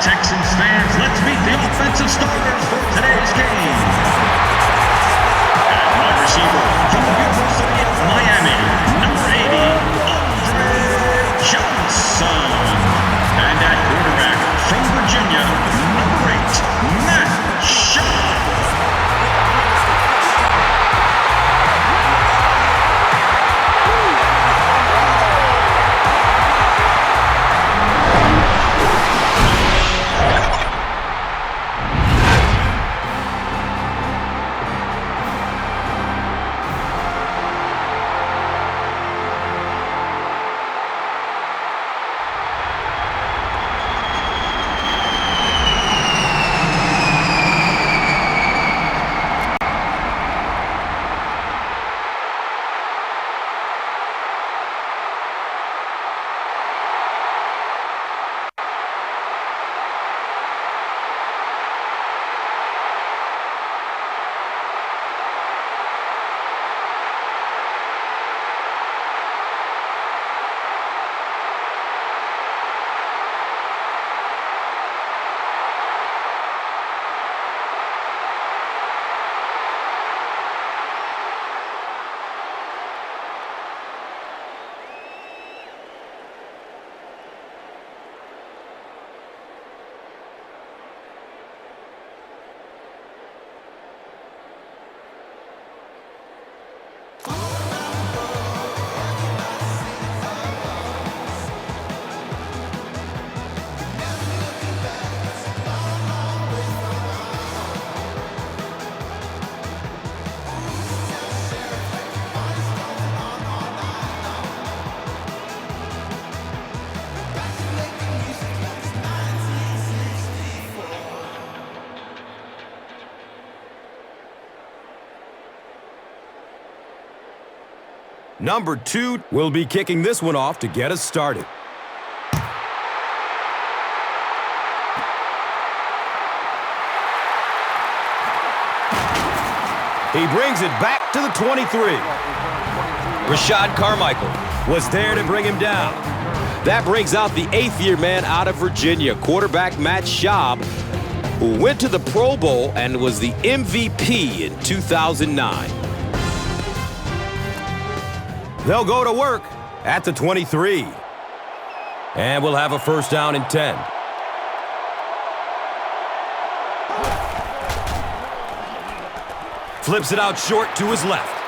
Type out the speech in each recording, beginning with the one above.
Texans fans, let's meet the offensive starters for today's game. At wide receiver from the University of Miami, number 80, Andre Johnson. And at quarterback from Virginia, number 8, Matt Shaw. Number 2 will be kicking this one off to get us started. He brings it back to the 23. Rashad Carmichael was there to bring him down. That brings out the 8th-year man out of Virginia, quarterback Matt Schaub, who went to the Pro Bowl and was the MVP in 2009. They'll go to work at the 23. And we'll have a first down and 10. Flips it out short to his left.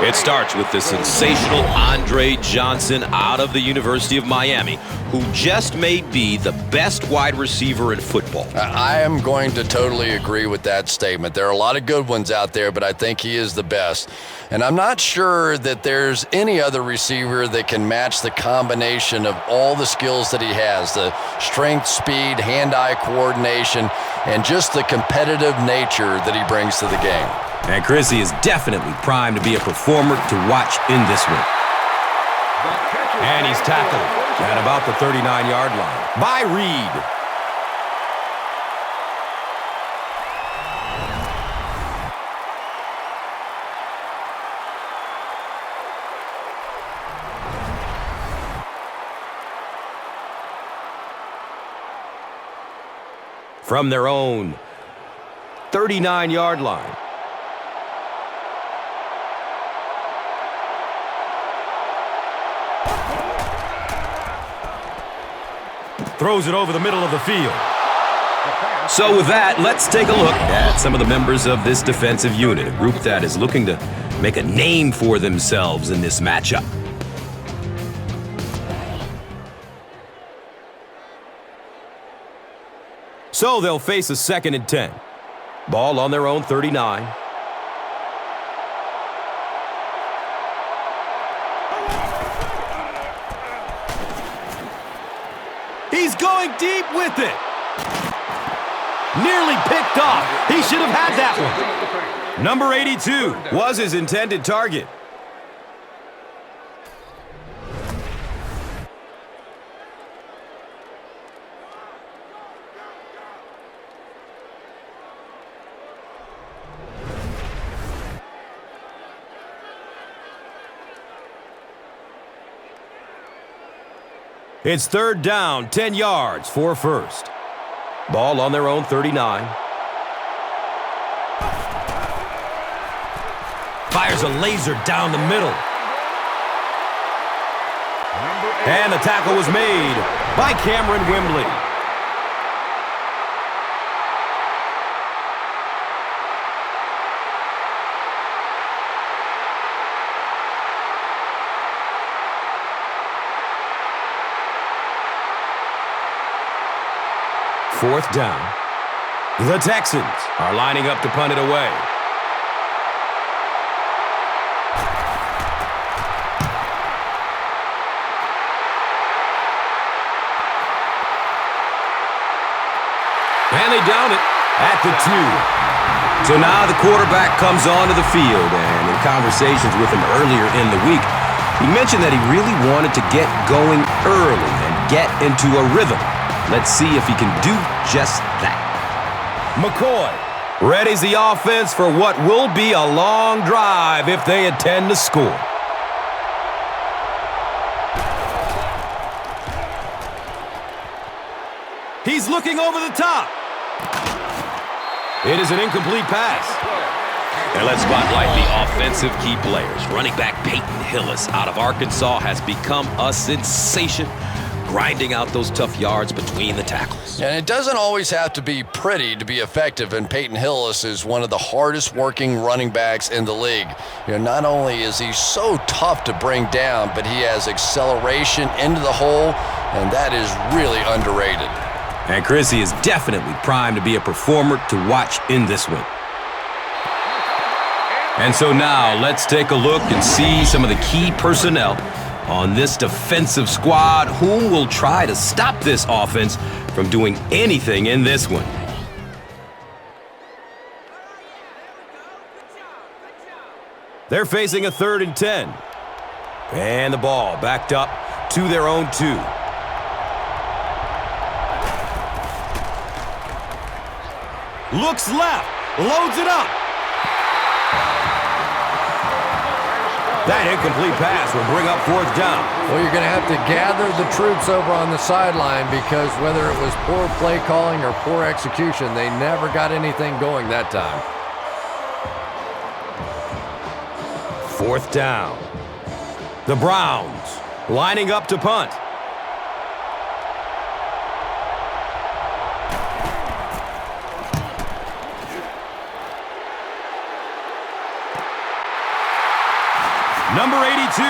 It starts with the sensational Andre Johnson out of the University of Miami, who just may be the best wide receiver in football. I am going to totally agree with that statement. There are a lot of good ones out there, but I think he is the best. And I'm not sure that there's any other receiver that can match the combination of all the skills that he has, the strength, speed, hand-eye coordination, and just the competitive nature that he brings to the game. And Chrissy is definitely primed to be a performer to watch in this one. And he's tackled at about the 39-yard line by Reed. From their own 39-yard line. Throws it over the middle of the field. So with that, let's take a look at some of the members of this defensive unit, a group that is looking to make a name for themselves in this matchup. So they'll face a 2nd and 10. Ball on their own 39. He's going deep with it. Nearly picked off. He should have had that one. Number 82 was his intended target. It's third down, 10 yards for first. Ball on their own 39. Fires a laser down the middle. And the tackle was made by Cameron Wembley. Fourth down. The Texans are lining up to punt it away. And they down it at the 2. So now the quarterback comes onto the field, and in conversations with him earlier in the week, he mentioned that he really wanted to get going early and get into a rhythm. Let's see if he can do just that. McCoy readies the offense for what will be a long drive if they intend to score. He's looking over the top. It is an incomplete pass. And let's spotlight the offensive key players. Running back Peyton Hillis out of Arkansas has become a sensation, grinding out those tough yards between the tackles. And it doesn't always have to be pretty to be effective, and Peyton Hillis is one of the hardest working running backs in the league. Not only is he so tough to bring down, but he has acceleration into the hole, and that is really underrated. And Chrissy is definitely primed to be a performer to watch in this one. And so now let's take a look and see some of the key personnel on this defensive squad who will try to stop this offense from doing anything in this one. They're facing a 3rd and 10. And the ball backed up to their own 2. Looks left, loads it up. That incomplete pass will bring up 4th down. Well, you're going to have to gather the troops over on the sideline because whether it was poor play calling or poor execution, they never got anything going that time. 4th down. The Browns lining up to punt. Number 82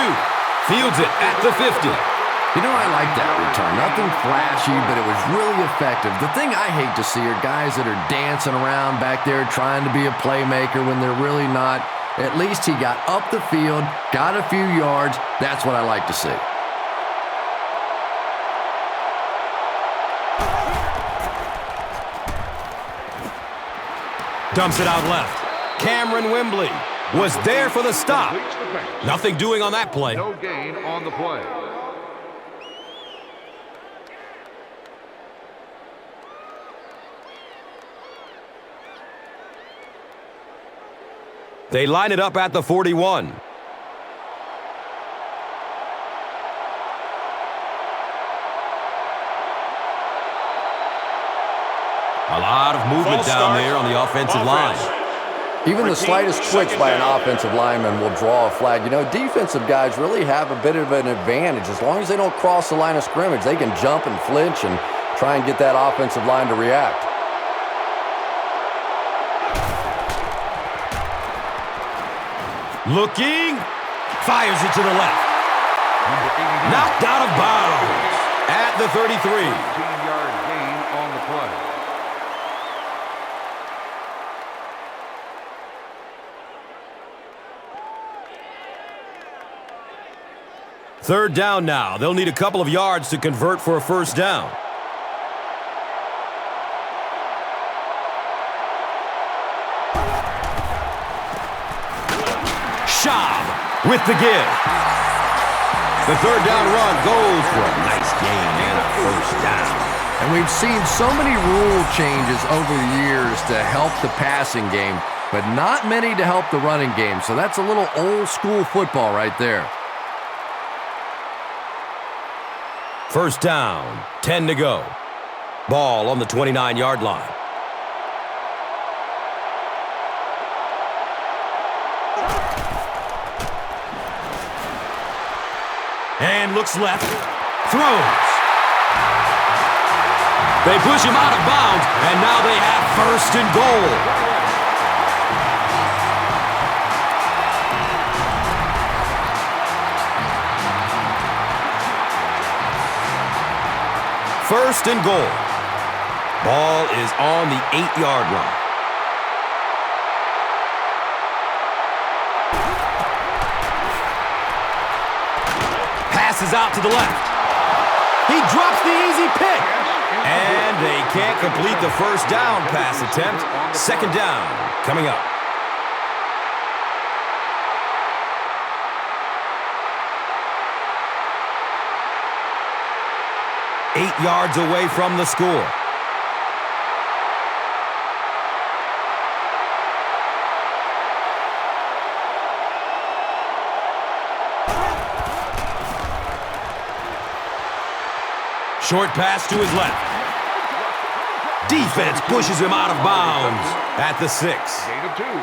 fields it at the 50. I like that return. Nothing flashy, but it was really effective. The thing I hate to see are guys that are dancing around back there trying to be a playmaker when they're really not. At least he got up the field, got a few yards. That's what I like to see. Dumps it out left. Cameron Wembley was there for the stop. Nothing doing on that play. No gain on the play. They line it up at the 41. A lot of movement down there on the offensive line. Even the slightest twitch by an offensive lineman will draw a flag. Defensive guys really have a bit of an advantage. As long as they don't cross the line of scrimmage, they can jump and flinch and try and get that offensive line to react. Looking, fires it to the left. Knocked out of bounds at the 33. 15-yard gain on the play. Third down now. They'll need a couple of yards to convert for a 1st down. Schaub with the give. The 3rd down run goes for a nice gain and a 1st down. And we've seen so many rule changes over the years to help the passing game, but not many to help the running game. So that's a little old school football right there. First down, 10 to go. Ball on the 29-yard line. And looks left. Throws. They push him out of bounds, and now they have first and goal. First and goal. Ball is on the 8-yard line. Passes out to the left. He drops the easy pick. And they can't complete the first down pass attempt. Second down coming up. Eight yards away from the score. Short pass to his left. Defense pushes him out of bounds at the 6.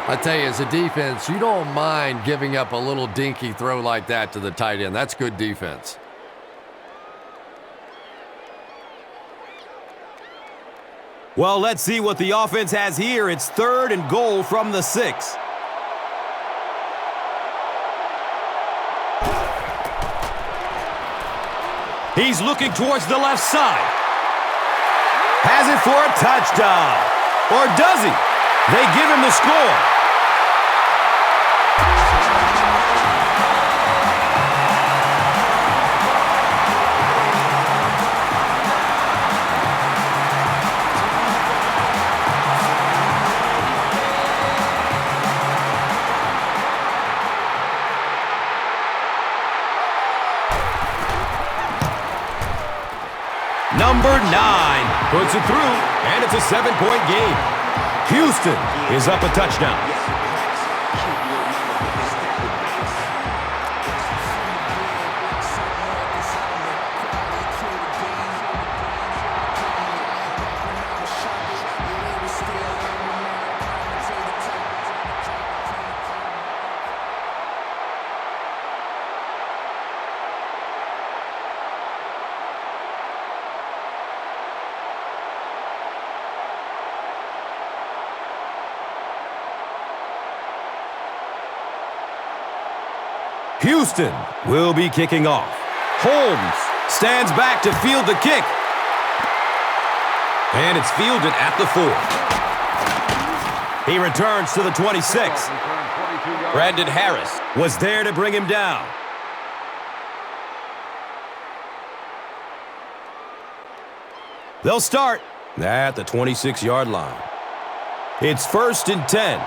I tell you, as a defense, you don't mind giving up a little dinky throw like that to the tight end. That's good defense. Well, let's see what the offense has here. It's third and goal from the 6. He's looking towards the left side. Has it for a touchdown. Or does he? They give him the score. Number 9 puts it through, and it's a 7-point game. Houston is up a touchdown. Houston will be kicking off. Holmes stands back to field the kick. And it's fielded at the 4. He returns to the 26. Brandon Harris was there to bring him down. They'll start at the 26-yard line. It's first and 10.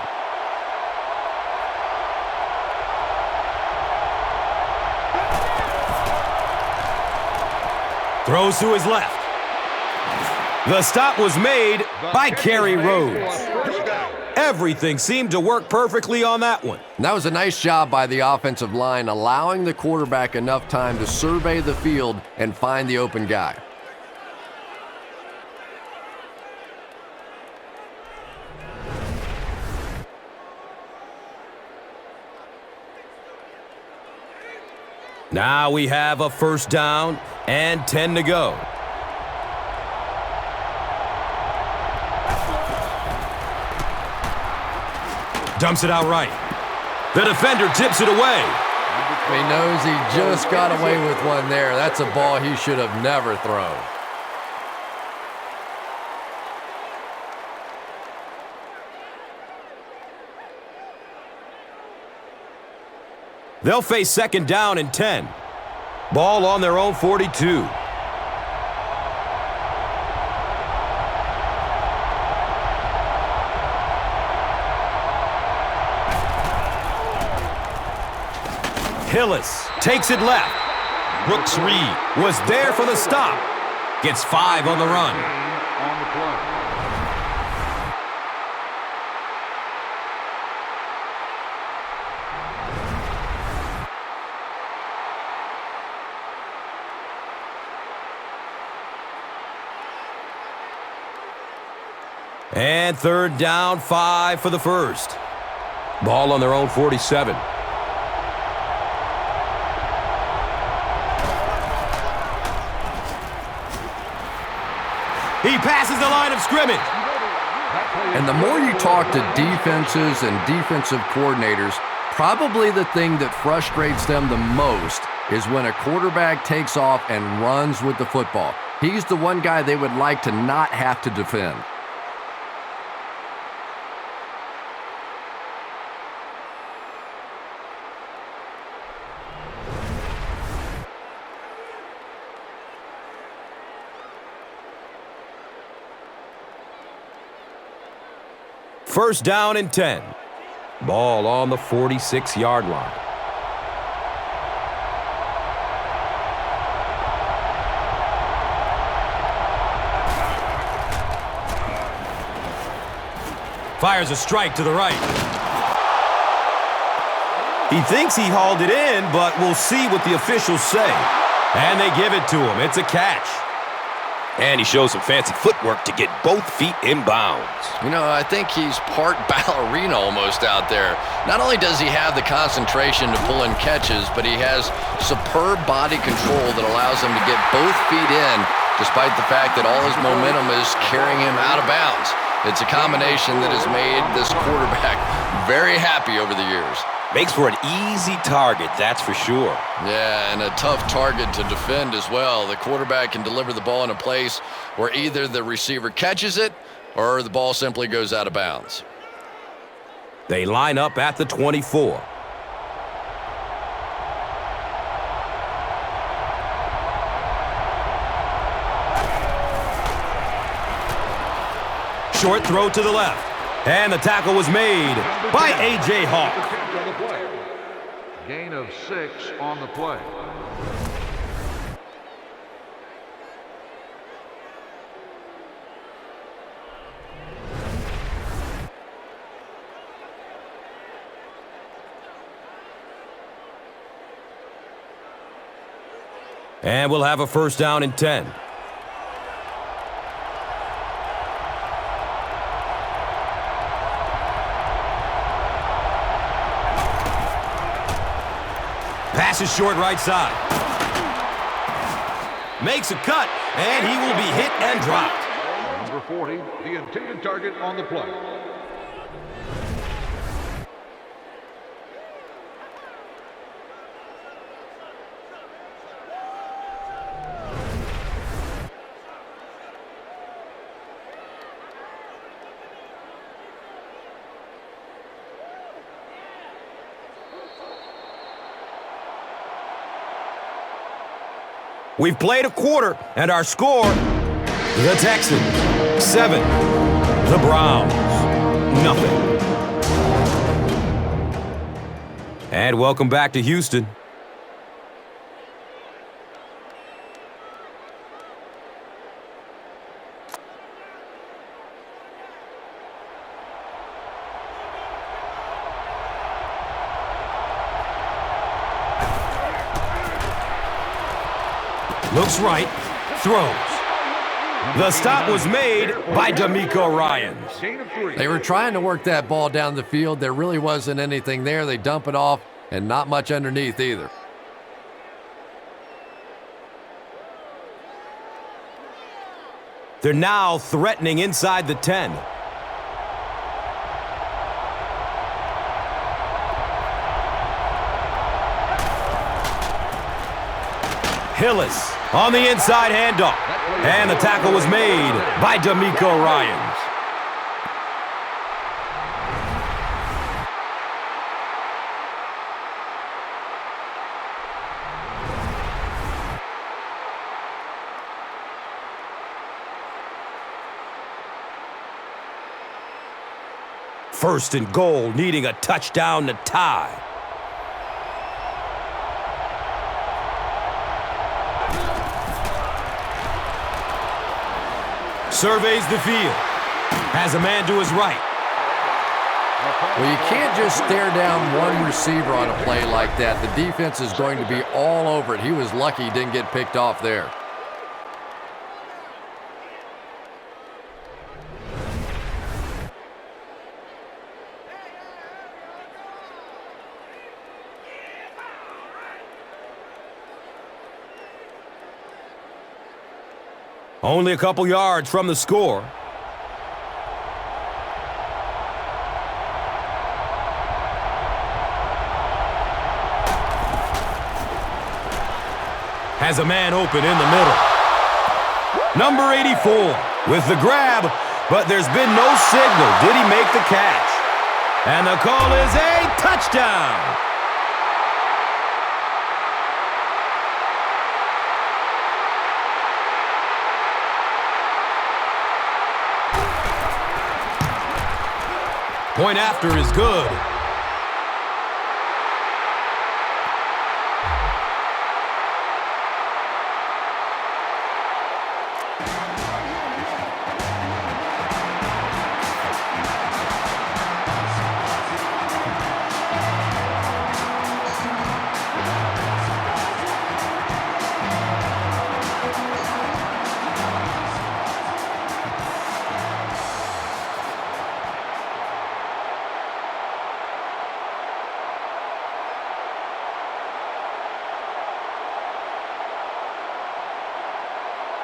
Throws to his left. The stop was made by Kerry Rhodes. Everything seemed to work perfectly on that one. And that was a nice job by the offensive line, allowing the quarterback enough time to survey the field and find the open guy. Now we have a first down and 10 to go. Dumps it out right. The defender tips it away. He knows he just got away with one there. That's a ball he should have never thrown. They'll face second down and 10. Ball on their own 42. Hillis takes it left. Brooks Reed was there for the stop. Gets 5 on the run. On the play. And third down, 5 for the first. Ball on their own 47. He passes the line of scrimmage. And the more you talk to defenses and defensive coordinators, probably the thing that frustrates them the most is when a quarterback takes off and runs with the football. He's the one guy they would like to not have to defend. First down and 10. Ball on the 46-yard line. Fires a strike to the right. He thinks he hauled it in, but we'll see what the officials say. And they give it to him. It's a catch. And he shows some fancy footwork to get both feet in bounds. You know, I think he's part ballerina almost out there. Not only does he have the concentration to pull in catches, but he has superb body control that allows him to get both feet in, despite the fact that all his momentum is carrying him out of bounds. It's a combination that has made this quarterback very happy over the years. Makes for an easy target, that's for sure. Yeah, and a tough target to defend as well. The quarterback can deliver the ball in a place where either the receiver catches it or the ball simply goes out of bounds. They line up at the 24. Short throw to the left. And the tackle was made by A.J. Hawk. Gain of 6 on the play. And we'll have a first down and 10. Pass is short right side. Makes a cut, and he will be hit and dropped. Number 40, the intended target on the play. We've played a quarter, and our score, the Texans, 7. The Browns, nothing. And welcome back to Houston. Looks right, throws. The stop was made by D'Amico Ryans. They were trying to work that ball down the field. There really wasn't anything there. They dump it off, and not much underneath either. They're now threatening inside the 10. Hillis on the inside handoff. And the tackle was made by D'Amico Ryans. First and goal, needing a touchdown to tie. Surveys the field. Has a man to his right. Well, you can't just stare down one receiver on a play like that. The defense is going to be all over it. He was lucky he didn't get picked off there. Only a couple yards from the score. Has a man open in the middle. Number 84 with the grab, but there's been no signal. Did he make the catch? And the call is a touchdown. Point after is good.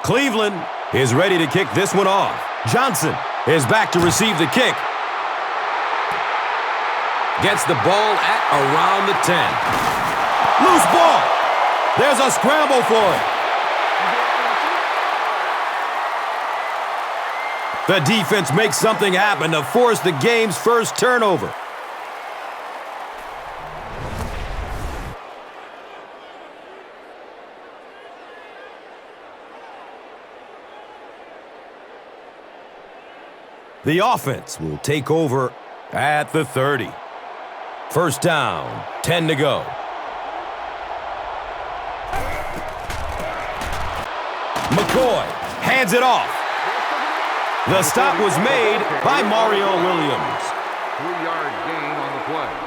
Cleveland is ready to kick this one off. Johnson is back to receive the kick. Gets the ball at around the 10. Loose ball. There's a scramble for it. The defense makes something happen to force the game's first turnover. The offense will take over at the 30. First down, 10 to go. McCoy hands it off. The stop was made by Mario Williams. 3-yard gain on the play.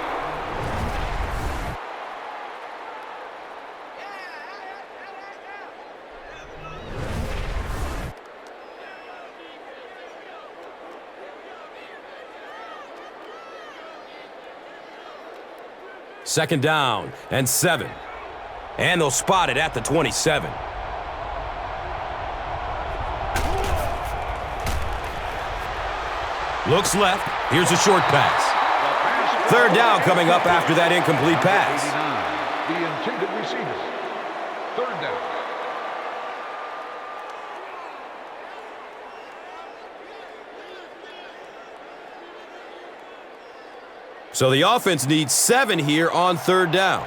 Second down and 7. And they'll spot it at the 27. Looks left. Here's a short pass. Third down coming up after that incomplete pass. The intended receiver. Third down. So the offense needs 7 here on third down.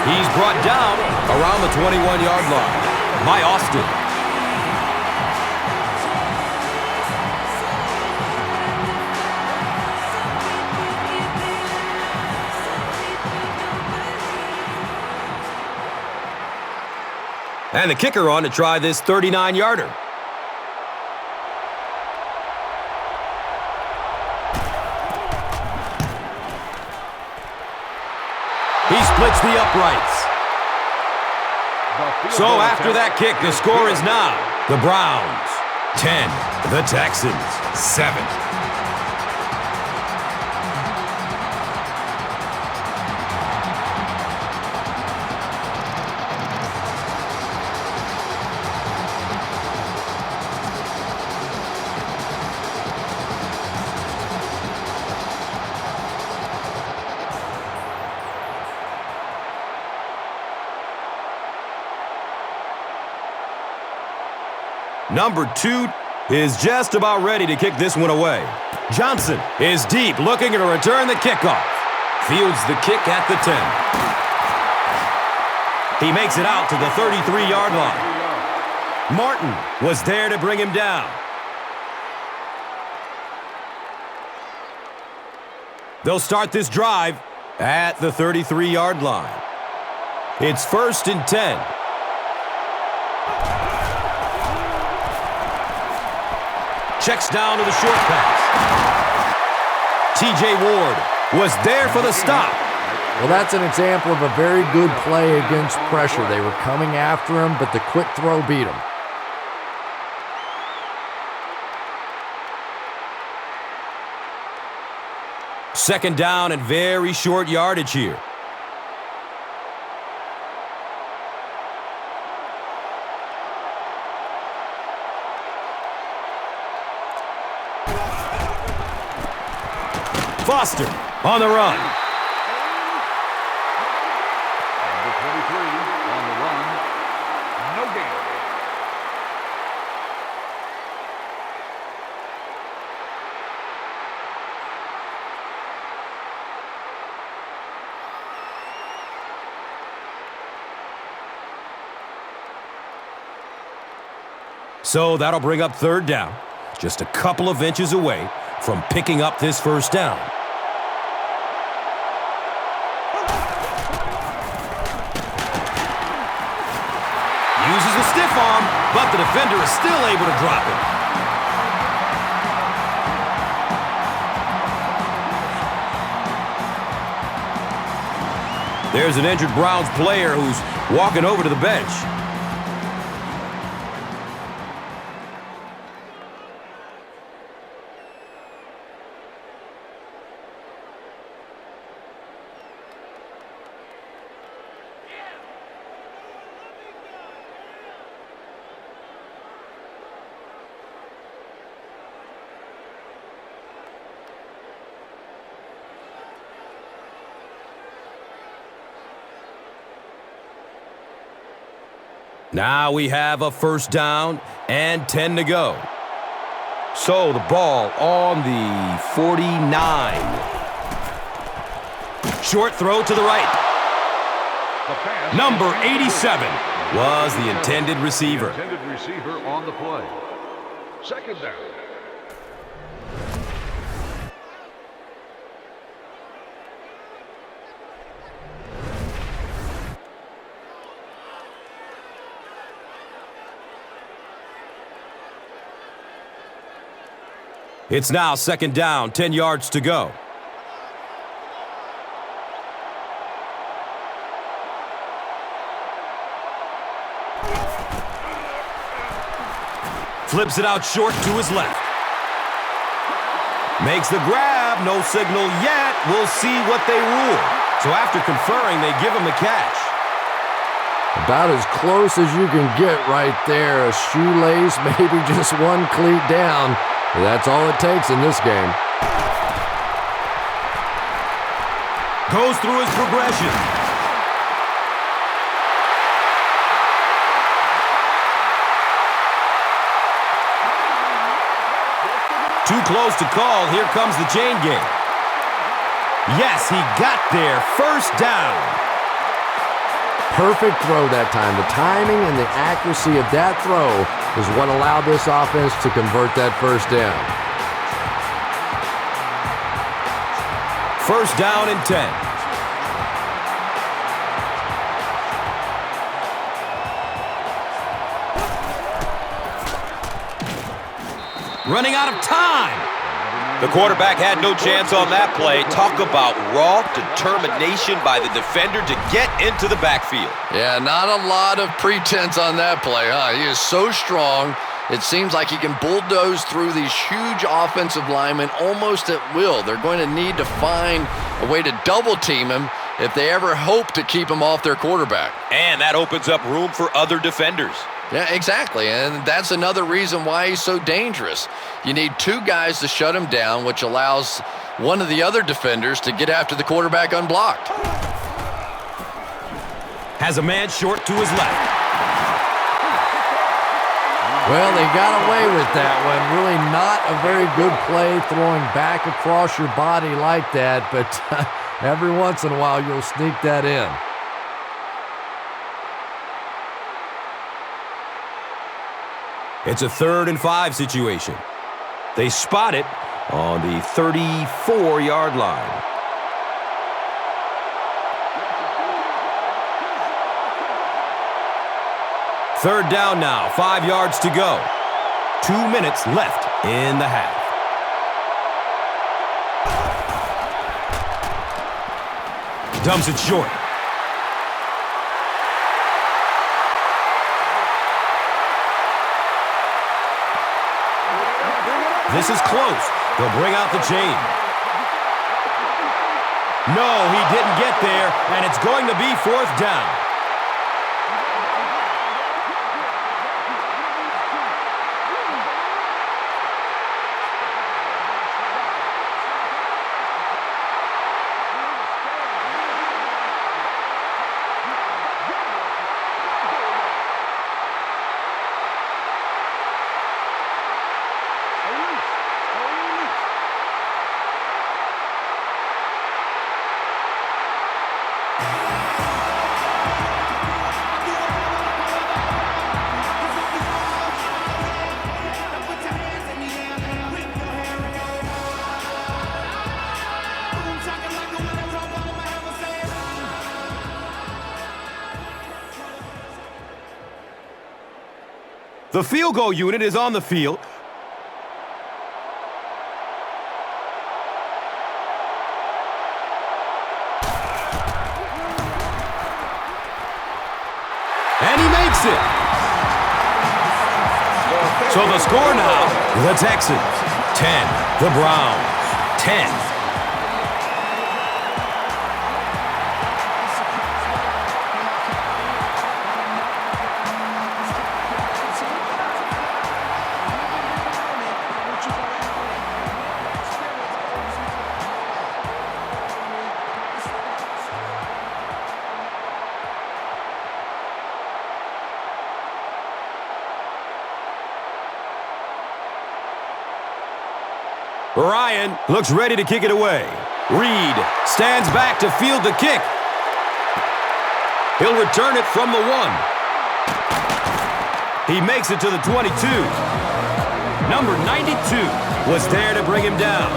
He's brought down around the 21-yard line by Austin. And the kicker on to try this 39-yarder. He splits the uprights. So after that kick, the score is now the Browns 10, the Texans 7. Number 2 is just about ready to kick this one away. Johnson is deep, looking to return the kickoff. Fields the kick at the 10. He makes it out to the 33-yard line. Martin was there to bring him down. They'll start this drive at the 33-yard line. It's 1st and 10. Checks down to the short pass. T.J. Ward was there for the stop. Well, that's an example of a very good play against pressure. They were coming after him, but the quick throw beat him. Second down and very short yardage here. Foster on the run. Number 23 on the run. No gain. So that'll bring up third down, just a couple of inches away from picking up this first down. Uses a stiff arm, but the defender is still able to drop it. There's an injured Browns player who's walking over to the bench. Now we have a first down and 10 to go. So the ball on the 49. Short throw to the right. Number 87 was the intended receiver. Intended receiver on the play. Second down. It's now second down, 10 yards to go. Flips it out short to his left. Makes the grab, no signal yet. We'll see what they rule. So after conferring, they give him the catch. About as close as you can get right there. A shoelace, maybe just one cleat down. That's all it takes in this game. Goes through his progression. Too close to call. Here comes the chain gang. Yes, he got there. First down. Perfect throw that time. The timing and the accuracy of that throw is what allowed this offense to convert that first down. First down and 10. Running out of time. The quarterback had no chance on that play. Talk about raw determination by the defender to get into the backfield. Yeah, not a lot of pretense on that play, huh? He is so strong. It seems like he can bulldoze through these huge offensive linemen almost at will. They're going to need to find a way to double team him if they ever hope to keep him off their quarterback. And that opens up room for other defenders. Yeah, exactly, and that's another reason why he's so dangerous. You need two guys to shut him down, which allows one of the other defenders to get after the quarterback unblocked. Has a man short to his left. Well, they got away with that one. Really not a very good play throwing back across your body like that, but every once in a while you'll sneak that in. It's a 3rd and 5 situation. They spot it on the 34-yard line. Third down now, 5 yards to go. 2 minutes left in the half. Dumps it short. This is close. They'll bring out the chain. No, he didn't get there, and it's going to be 4th down. The field goal unit is on the field. And he makes it. So the score now, the Texans 10, the Browns 10. Ryan looks ready to kick it away. Reed stands back to field the kick. He'll return it from the 1. He makes it to the 22. Number 92 was there to bring him down.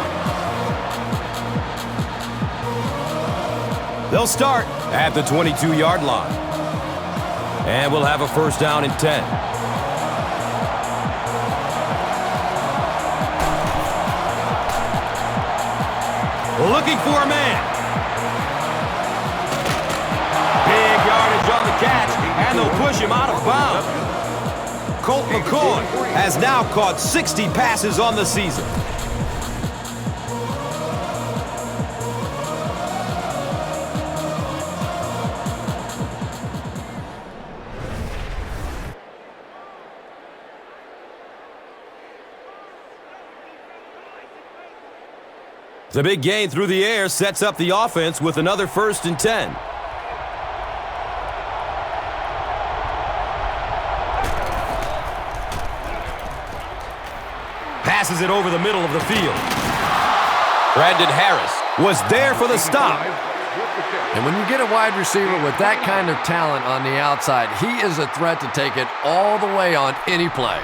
They'll start at the 22-yard line. And we'll have a 1st down and 10. Looking for a man. Big yardage on the catch, and they'll push him out of bounds. Colt McCoy has now caught 60 passes on the season. The big gain through the air sets up the offense with another 1st and 10. Passes it over the middle of the field. Brandon Harris was there for the stop. And when you get a wide receiver with that kind of talent on the outside, he is a threat to take it all the way on any play.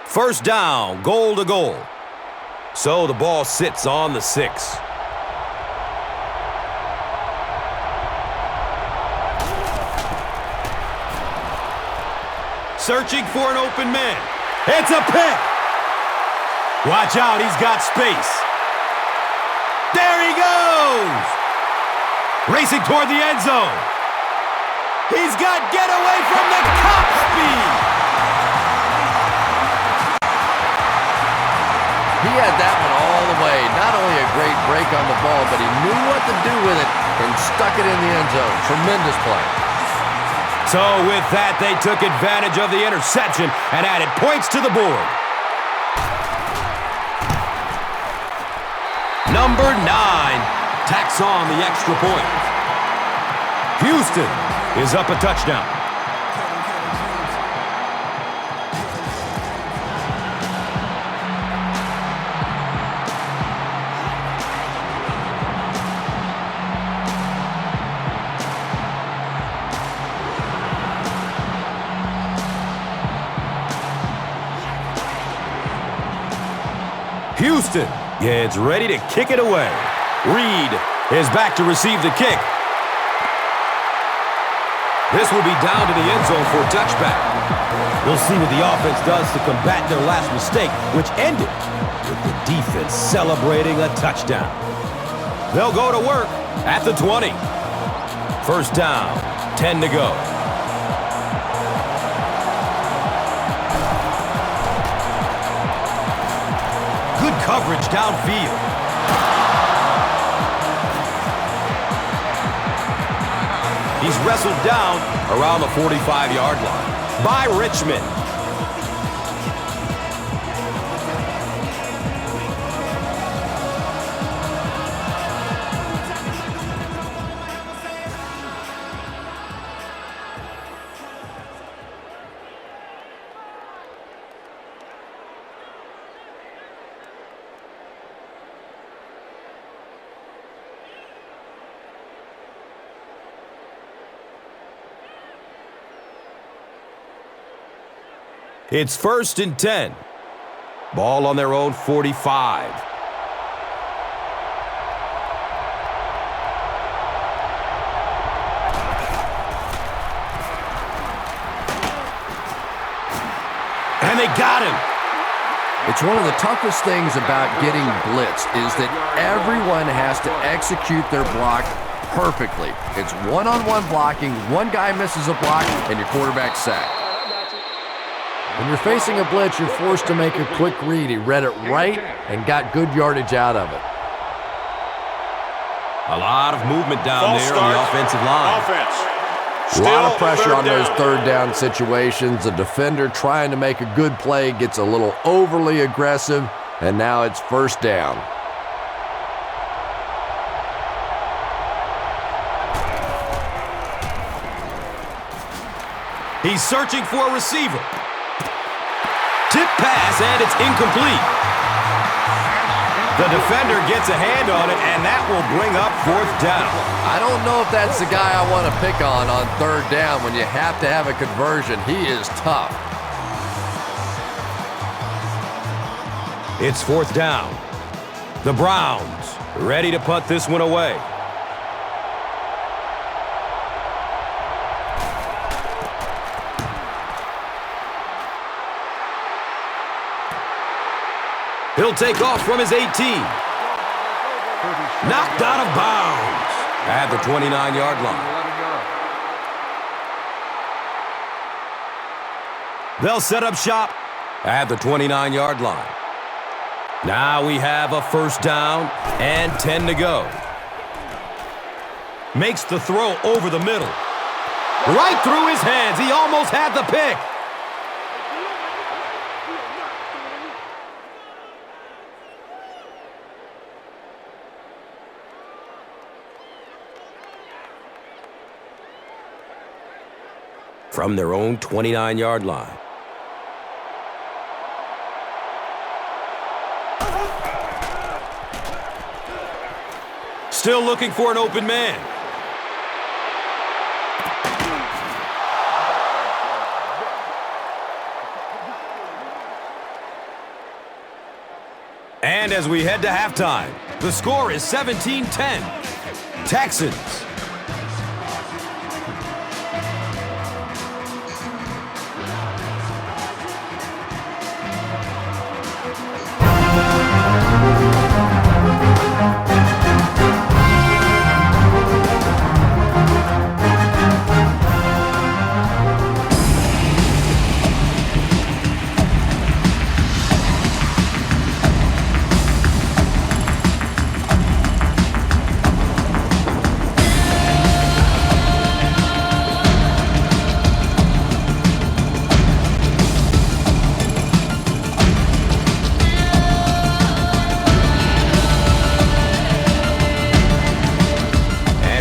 First down, goal to goal. So the ball sits on the 6. Searching for an open man. It's a pick. Watch out, he's got space. There he goes. Racing toward the end zone. He's got getaway from the top speed. He had that one all the way. Not only a great break on the ball, but he knew what to do with it and stuck it in the end zone. Tremendous play. So with that, they took advantage of the interception and added points to the board. Number 9 tacks on the extra point. Houston is up a touchdown. Houston gets ready to kick it away. Reed is back to receive the kick. This will be down to the end zone for a touchback. We'll see what the offense does to combat their last mistake, which ended with the defense celebrating a touchdown. They'll go to work At the 20. First down, 10 to go. Good coverage downfield. He's wrestled down around the 45-yard line by Richmond. It's 1st and 10. Ball on their own 45. And they got him. It's one of the toughest things about getting blitzed is that everyone has to execute their block perfectly. It's one-on-one blocking. One guy misses a block, and your quarterback's sacked. When you're facing a blitz, you're forced to make a quick read. He read it right and got good yardage out of it. A lot of movement down there on the offensive line. A lot of pressure on those third down situations. The defender trying to make a good play gets a little overly aggressive, and now it's 1st down. He's searching for a receiver. Tip pass, and it's incomplete. The defender gets a hand on it, and that will bring up 4th down. I don't know if that's the guy I want to pick on 3rd down when you have to have a conversion. He is tough. It's 4th down. The Browns ready to punt this one away. He'll take off from his 18. Knocked out of bounds at the 29-yard line. They'll set up shop at the 29-yard line. Now we have a 1st down and 10 to go. Makes the throw over the middle. Right through his hands. He almost had the pick. From their own 29-yard line. Still looking for an open man. And as we head to halftime, the score is 17-10. Texans.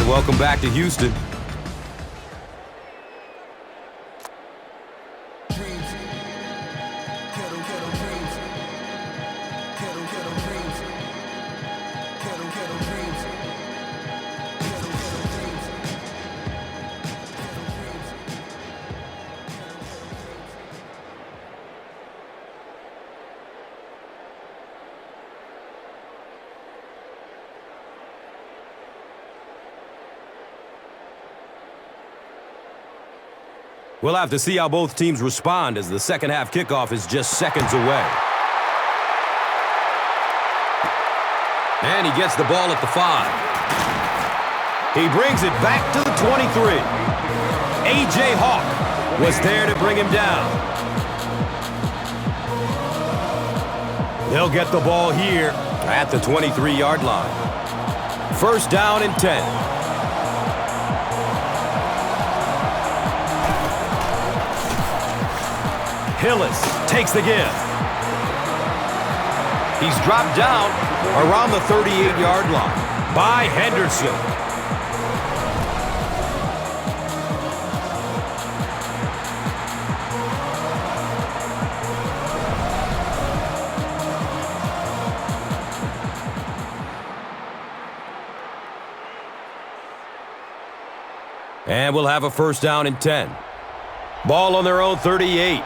Welcome back to Houston. We'll have to see how both teams respond as the second half kickoff is just seconds away. And he gets the ball at the 5. He brings it back to the 23. A.J. Hawk was there to bring him down. They'll get the ball here at the 23-yard line. First down and 10. Hillis takes the give. He's dropped down around the 38-yard line by Henderson. And we'll have a first down and 10. Ball on their own 38.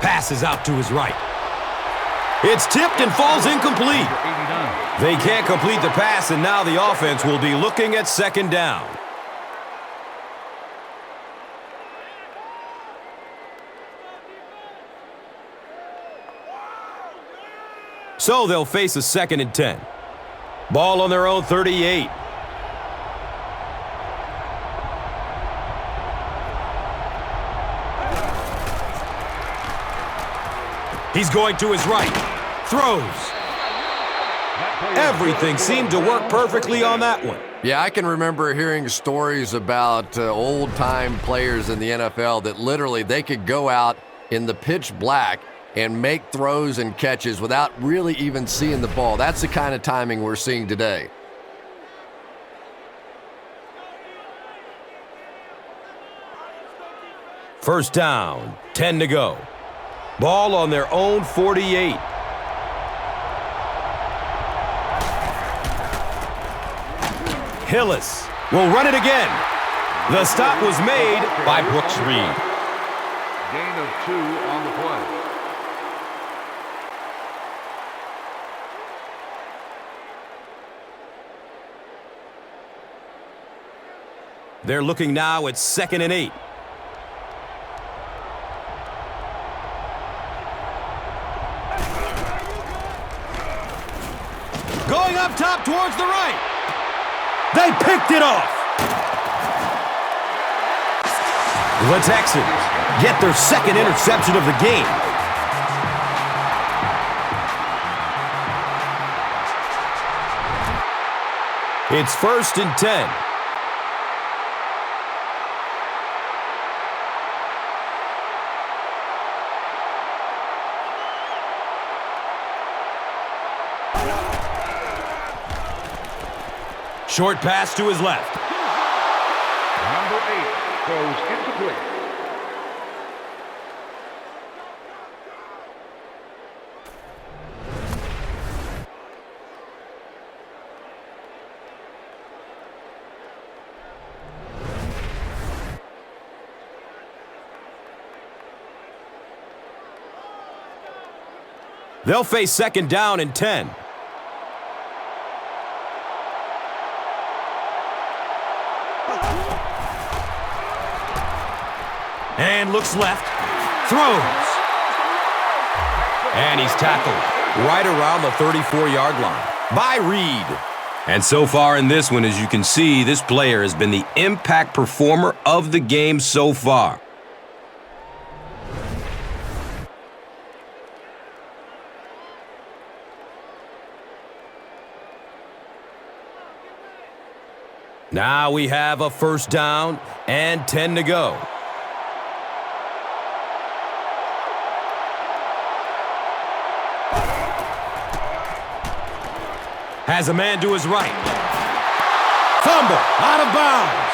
Passes out to his right. It's tipped and falls incomplete. They can't complete the pass, and now the offense will be looking at second down. So they'll face a second and 10. Ball on their own 38. He's going to his right. Throws. Everything seemed to work perfectly on that one. Yeah, I can remember hearing stories about old-time players in the NFL that literally they could go out in the pitch black and make throws and catches without really even seeing the ball. That's the kind of timing we're seeing today. First down, 10 to go. Ball on their own 48. Hillis will run it again. The stop was made by Brooks Reed. Gain of 2 on the play. They're looking now at 2nd and 8. Going up top towards the right. They picked it off. The Texans get their second interception of the game. It's 1st and 10. Short pass to his left. Number 8 goes incomplete. They'll face 2nd down and 10. And looks left. Throws. And he's tackled right around the 34-yard line by Reed. And so far in this one, as you can see, this player has been the impact performer of the game so far. Now we have a first down and 10 to go. Has a man to his right. Fumble, out of bounds.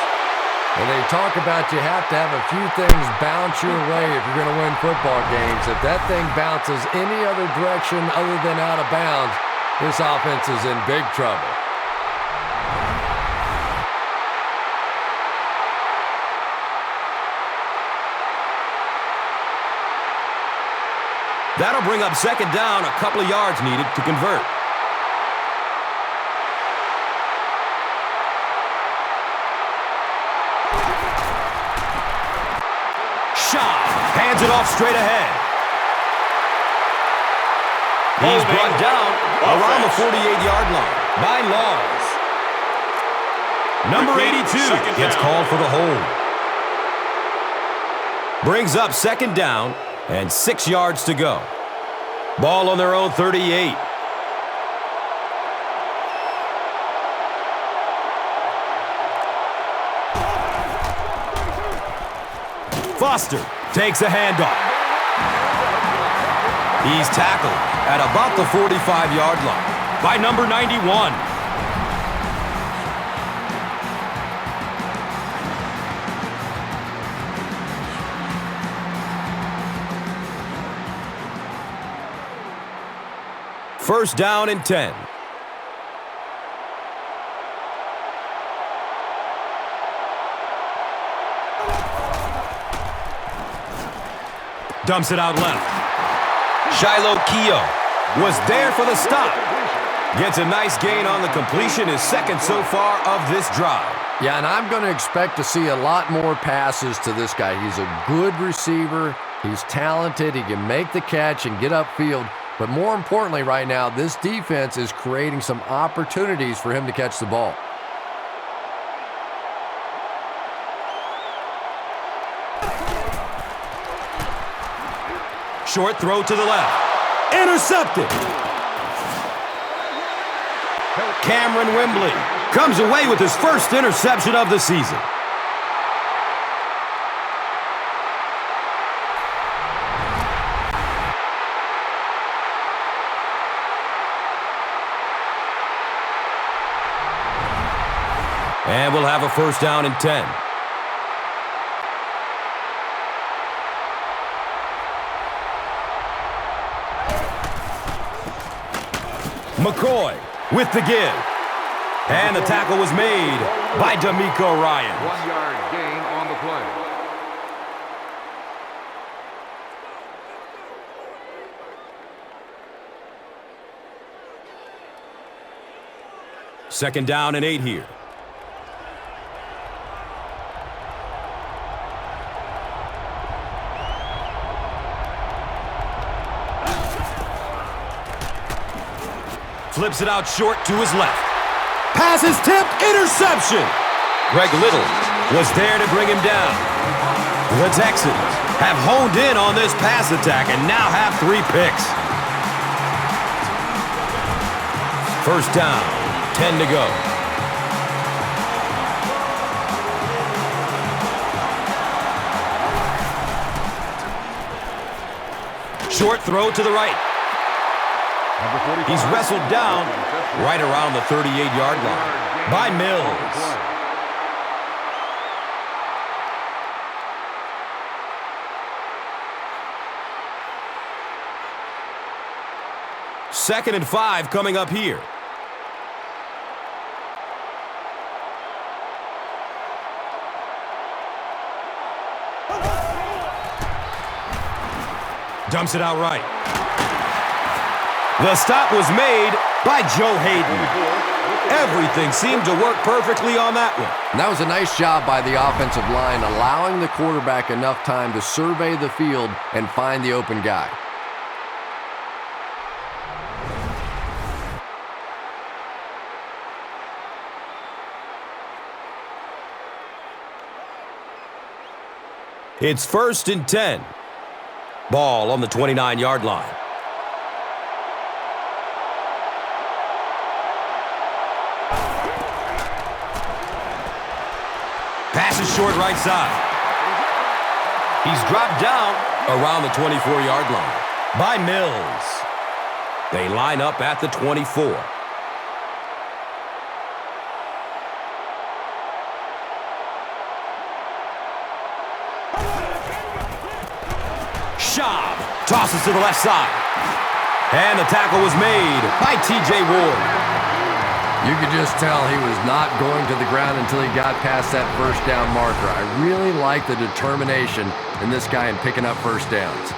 And they talk about you have to have a few things bounce your way if you're going to win football games. If that thing bounces any other direction other than out of bounds, this offense is in big trouble. That'll bring up 2nd down, a couple of yards needed to convert. Shot, hands it off straight ahead. He's brought down around the 48-yard line by Laws. Number 82 gets called for the hold. Brings up second down and 6 yards to go. Ball on their own 38. Foster takes a handoff. He's tackled at about the 45-yard line by number 91. First down and 10. Dumps it out left. Shiloh Keogh was there for the stop. Gets a nice gain on the completion, his second so far of this drive. Yeah, and I'm going to expect to see a lot more passes to this guy. He's a good receiver. He's talented. He can make the catch and get upfield. But more importantly right now, this defense is creating some opportunities for him to catch the ball. Short throw to the left. Intercepted. Cameron Wembley comes away with his first interception of the season. And we'll have a first down and 10. McCoy with the give. And the tackle was made by D'Amico Ryan. 1 yard gain on the play. Second down and 8 here. Flips it out short to his left. Pass is tipped. Interception. Greg Little was there to bring him down. The Texans have honed in on this pass attack and now have 3 picks. First down, 10 to go. Short throw to the right. He's wrestled down right around the 38-yard line by Mills. Second and 5 coming up here. Dumps it out right. The stop was made by Joe Hayden. Everything seemed to work perfectly on that one. And that was a nice job by the offensive line, allowing the quarterback enough time to survey the field and find the open guy. It's first and 10. Ball on the 29-yard line. Pass is short right side. He's dropped down around the 24-yard line by Mills. They line up at the 24. Schaub tosses to the left side. And the tackle was made by T.J. Ward. You could just tell he was not going to the ground until he got past that first down marker. I really like the determination in this guy in picking up first downs.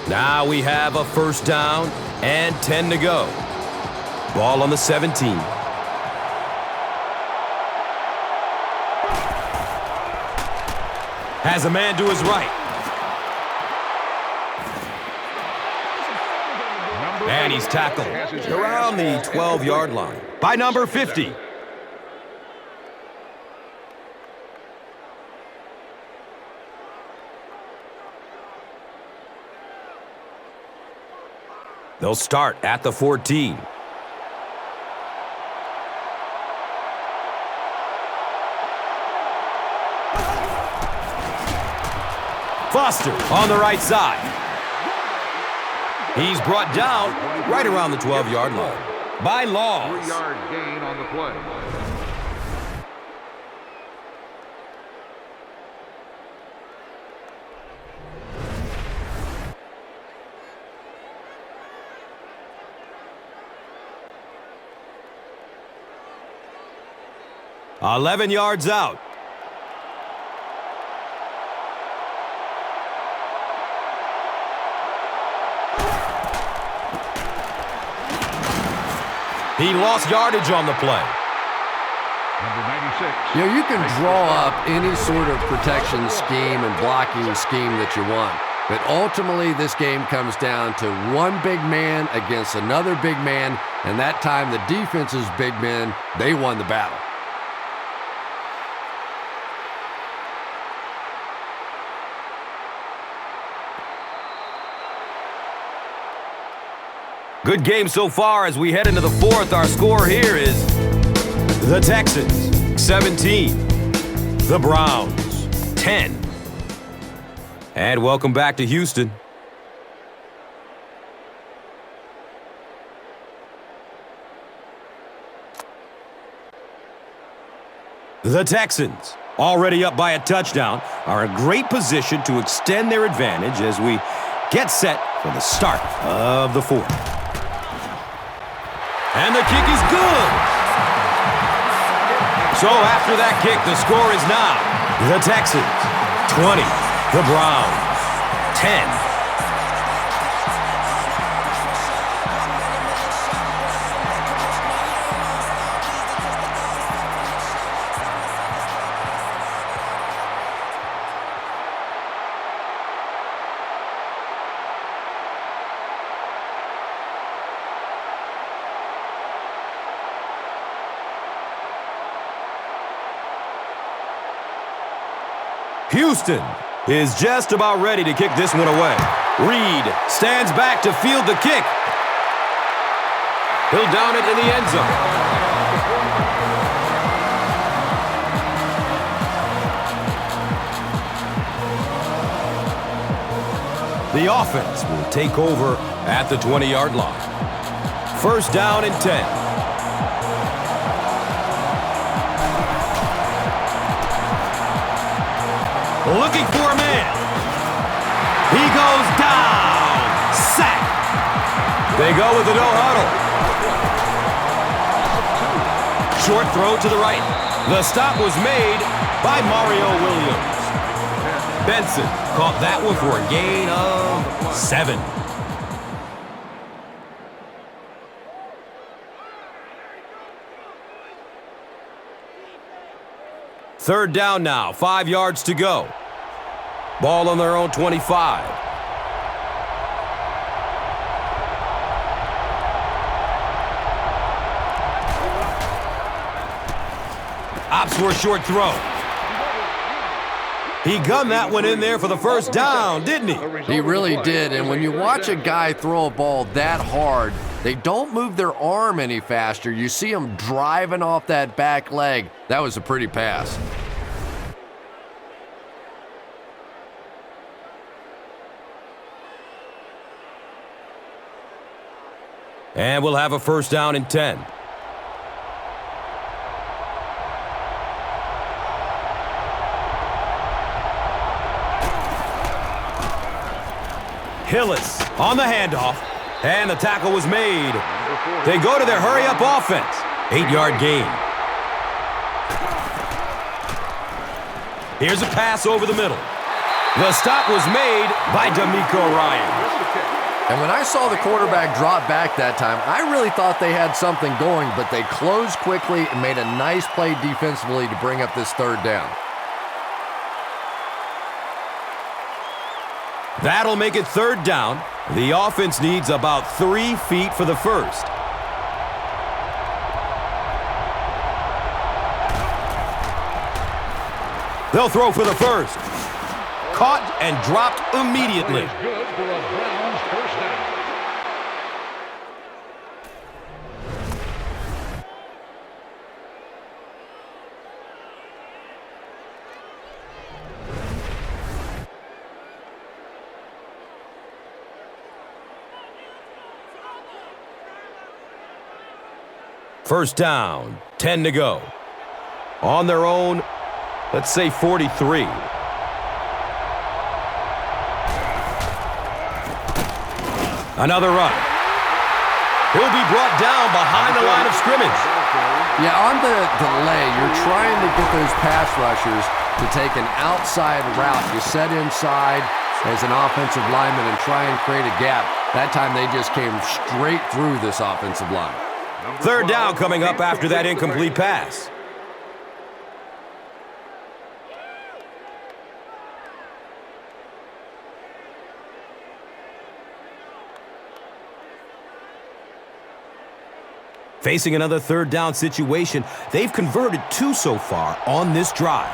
Now we have a first down and 10 to go. Ball on the 17. Has a man to his right. And he's tackled around the 12-yard line by number 50. They'll start at the 14. Foster on the right side. He's brought down right around the 12-yard line by Laws. 3-yard gain on the play. $11 yards out. He lost yardage on the play. Number 96. You know, you can draw up any sort of protection scheme and blocking scheme that you want. But ultimately, this game comes down to one big man against another big man. And that time, the defense's big men, they won the battle. Good game so far as we head into the fourth. Our score here is the Texans 17, the Browns 10. And welcome back to Houston. The Texans, already up by a touchdown, are in great position to extend their advantage as we get set for the start of the fourth. And the kick is good. So after that kick, the score is now the Texans 20, the Browns 10. Houston is just about ready to kick this one away. Reed stands back to field the kick. He'll down it in the end zone. The offense will take over at the 20-yard line. First down and 10. Looking for a man. He goes down. Sack. They go with the no huddle. Short throw to the right. The stop was made by Mario Williams. Benson caught that one for a gain of 7. Third down now, 5 yards to go. Ball on their own 25. Opts for a short throw. He gunned that one in there for the first down, didn't he? He really did, and when you watch a guy throw a ball that hard, they don't move their arm any faster. You see him driving off that back leg. That was a pretty pass. And we'll have a first down and 10. Hillis on the handoff, and the tackle was made. They go to their hurry-up offense. 8-yard gain. Here's a pass over the middle. The stop was made by D'Amico Ryan. And when I saw the quarterback drop back that time, I really thought they had something going, but they closed quickly and made a nice play defensively to bring up this third down. That'll make it third down. The offense needs about 3 feet for the first. They'll throw for the first. Caught and dropped immediately. Good for a Browns first down. First down, 10 to go. On their own, let's say 43. Another run. He'll be brought down behind the line of scrimmage. Yeah, on the delay, you're trying to get those pass rushers to take an outside route. You set inside as an offensive lineman and try and create a gap. That time they just came straight through this offensive line. Third down coming up after that incomplete pass. Facing another third down situation, they've converted 2 so far on this drive.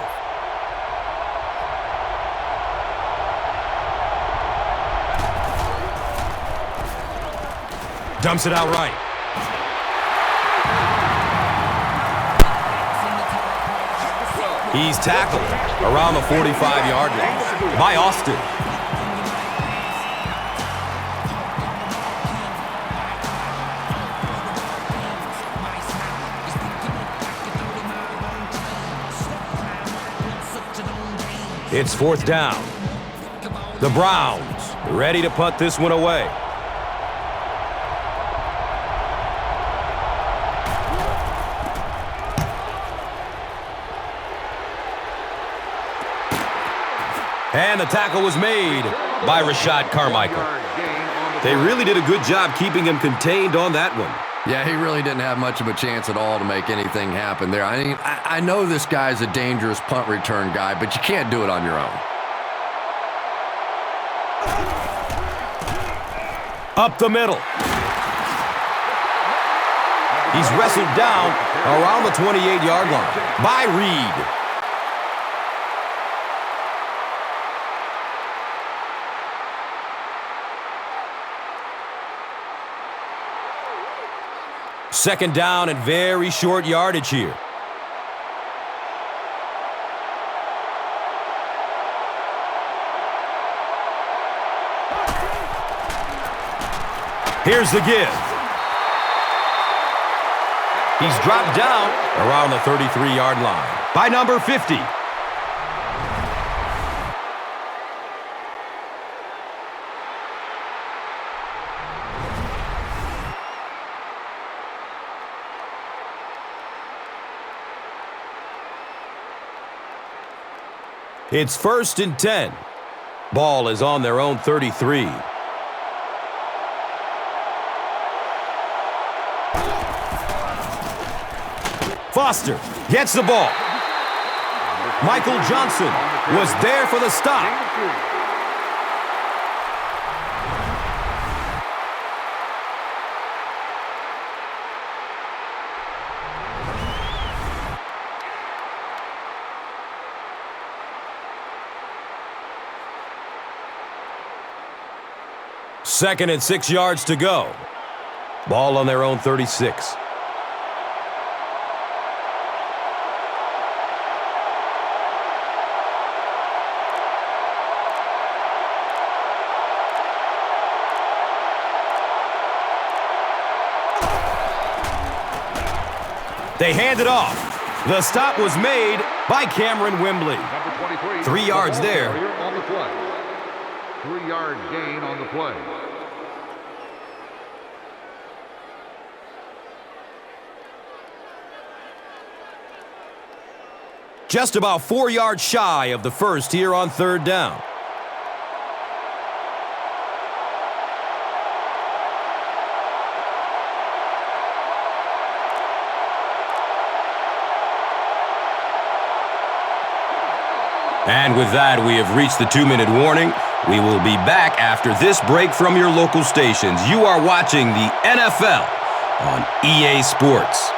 Dumps it out right. He's tackled around the 45-yard line by Austin. It's fourth down. The Browns ready to punt this one away. And the tackle was made by Rashad Carmichael. They really did a good job keeping him contained on that one. Yeah, he really didn't have much of a chance at all to make anything happen there. I mean, I know this guy's a dangerous punt return guy, but you can't do it on your own. Up the middle. He's wrestled down around the 28-yard line by Reed. Second down and very short yardage here. Here's the give. He's dropped down around the 33-yard line by number 50. It's 1st and 10. Ball is on their own 33. Foster gets the ball. Michael Johnson was there for the stop. Second and 6 yards to go. Ball on their own 36. They hand it off. The stop was made by Cameron Wembley. 3 yards there. On the play. 3-yard gain on the play. Just about 4 yards shy of the first here on third down. And with that, we have reached the 2-minute warning. We will be back after this break from your local stations. You are watching the NFL on EA Sports.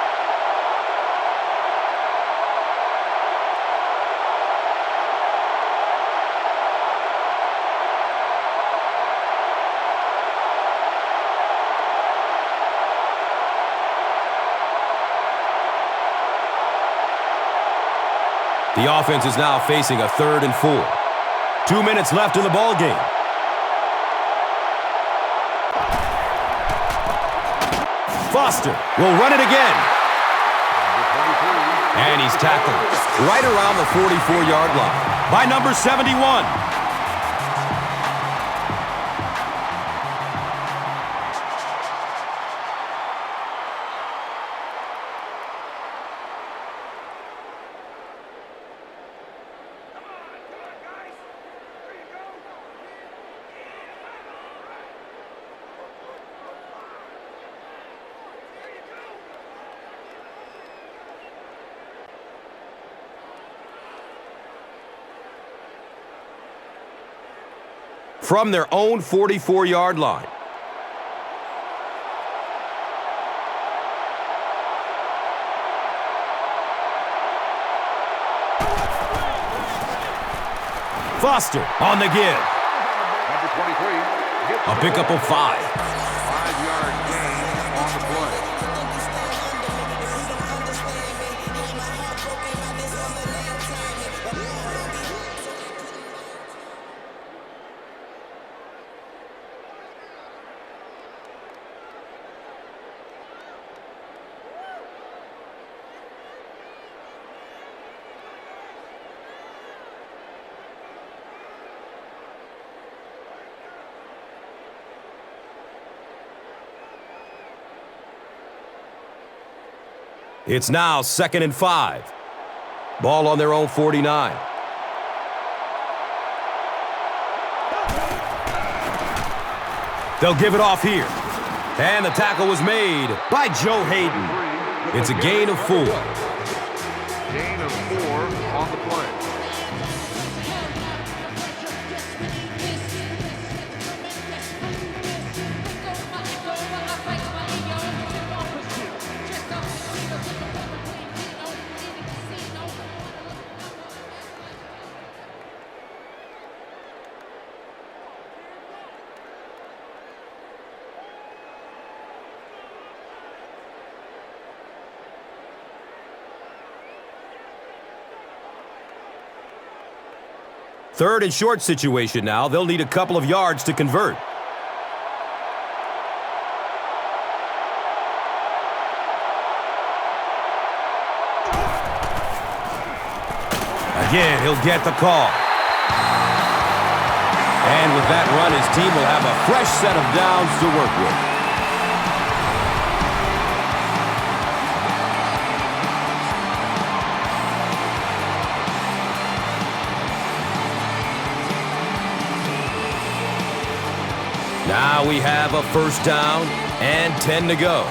The offense is now facing a 3rd and 4. 2 minutes left in the ball game. Foster will run it again. And he's tackled right around the 44-yard line by number 71. From their own 44-yard line. Foster on the give. Number 23. A pickup of 5. 5-yard gain on the play. It's now 2nd and 5. Ball on their own 49. They'll give it off here. And the tackle was made by Joe Hayden. It's a gain of 4. Gain of 4 on the play. Third and short situation now. They'll need a couple of yards to convert. Again, he'll get the call. And with that run, his team will have a fresh set of downs to work with. Now we have a first down and 10 to go.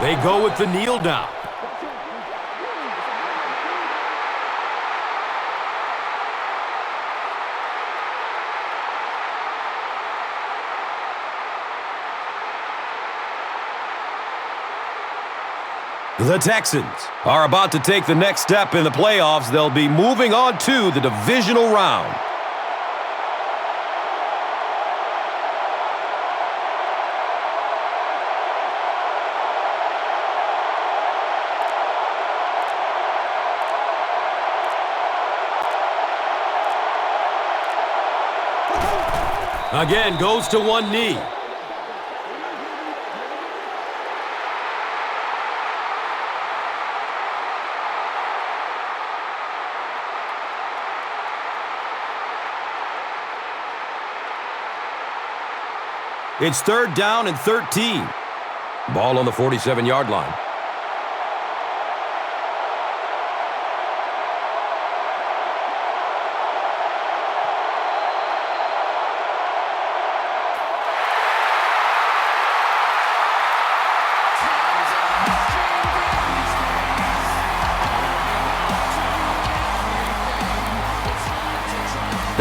They go with the kneel down. The Texans are about to take the next step in the playoffs. They'll be moving on to the divisional round. Again, goes to one knee. It's third down and 13. Ball on the 47-yard line.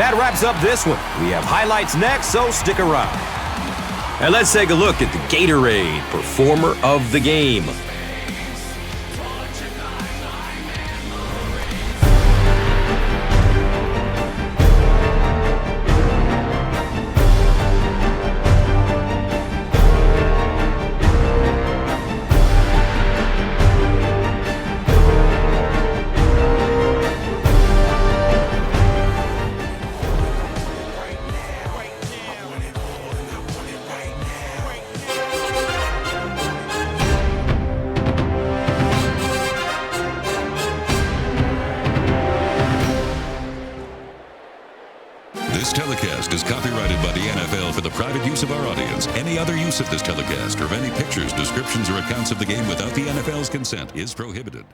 That wraps up this one. We have highlights next, so stick around. And let's take a look at the Gatorade Performer of the Game. This telecast is copyrighted by the NFL for the private use of our audience. Any other use of this telecast or of any pictures, descriptions, or accounts of the game without the NFL's consent is prohibited.